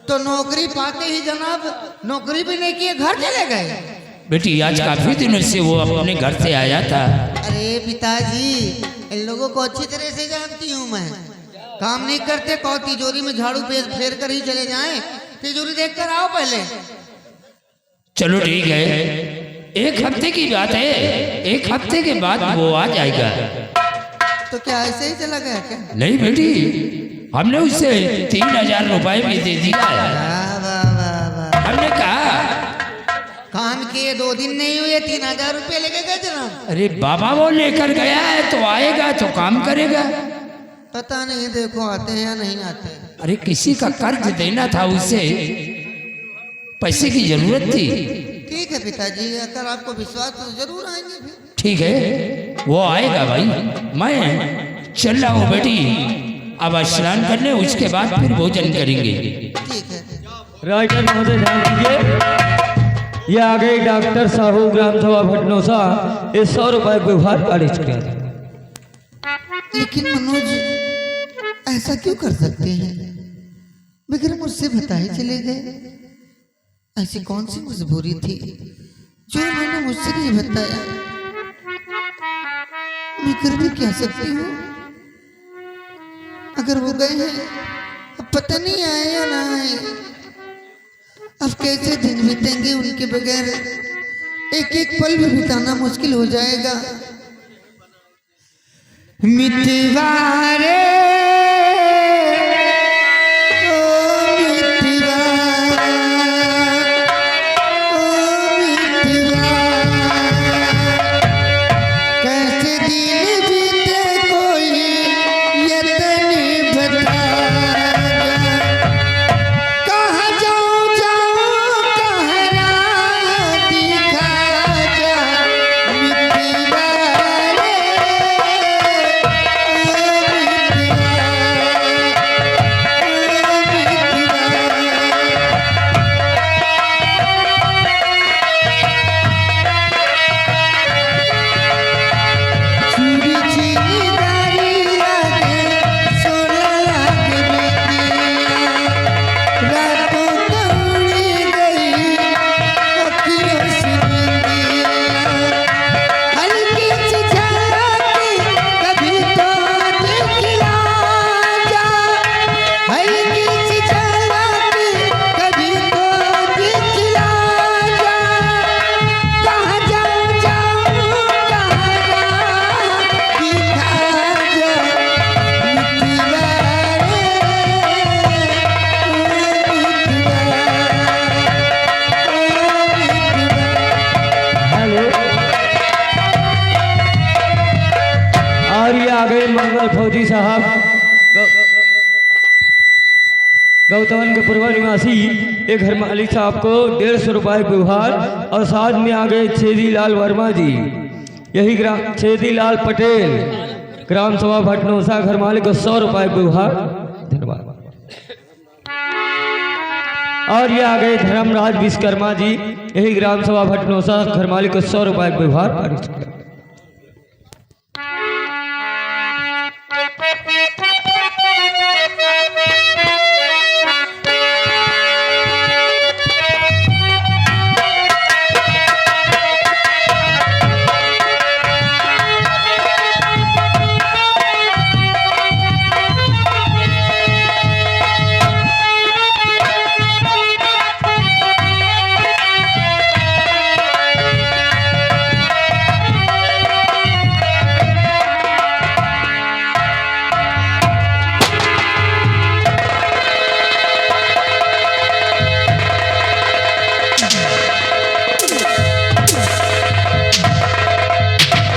तो नौकरी पाते ही जनाब नौकरी भी नहीं किए घर चले गए? बेटी आज काफी दिनों से वो अपने घर से आया था। अरे पिताजी, इन लोगों को अच्छी तरह से जानती हूँ मैं। काम नहीं करते, कहो तिजोरी में झाड़ू फेर कर ही चले जाएं। तिजोरी देख कर आओ पहले। चलो ठीक है, एक हफ्ते की बात है, एक हफ्ते के बाद वो आ जाएगा। तो क्या ऐसे ही चला गया क्या? नहीं बेटी, हमने उसे 3000 रुपए भी दे दिया है। वाह वाह वाह वाह। हमने कहा काम किए 2 दिन नहीं हुए 3000 रुपये लेके गए जनाब। अरे बाबा वो लेकर गया है तो आएगा तो काम करेगा। पता नहीं, देखो आते हैं या नहीं आते। अरे किसी का कर्ज देना था, उसे पैसे की जरूरत थी। ठीक है पिताजी, अगर आपको विश्वास तो जरूर आएंगे फिर। ठीक है, वो आएगा भाई। मैं चल रहा हूँ बेटी, अब स्नान करने, उसके बाद फिर भोजन करेंगे। ठीक है। राइटर महोदय ध्यान दीजिए, ये आ गए डॉक्टर साहू ग्राम सभा भटनोसा, ये 100 रुपए व्यवहार काट चुके हैं। लेकिन मनोज ऐसा क्यों कर सकते हैं? बगैर मुझसे बताए चले गए। ऐसी कौन सी मजबूरी थी जो उन्होंने मुझसे नहीं बताया? मैं कर भी क्या सकती हूँ? अगर वो गए हैं, अब पता नहीं आए या ना आए। अब कैसे दिन बीतेंगे उनके बगैर? एक एक पल भी बिताना मुश्किल हो जाएगा। मितवारे फौजी साहब गौतम के पूर्व निवासी एक घर मालिक साहब को 150 रुपए व्यवहार, और साथ में आ गए छेदीलाल वर्मा जी, यही ग्राम छेदीलाल पटेल ग्राम सभा भटनोसा घर मालिक को 100 रुपए व्यवहार। धन्यवाद। और ये आ गए धर्मराज विश्वकर्मा जी, यही ग्राम सभा भटनोसा घर मालिक को 100 रुपए व्यवहार।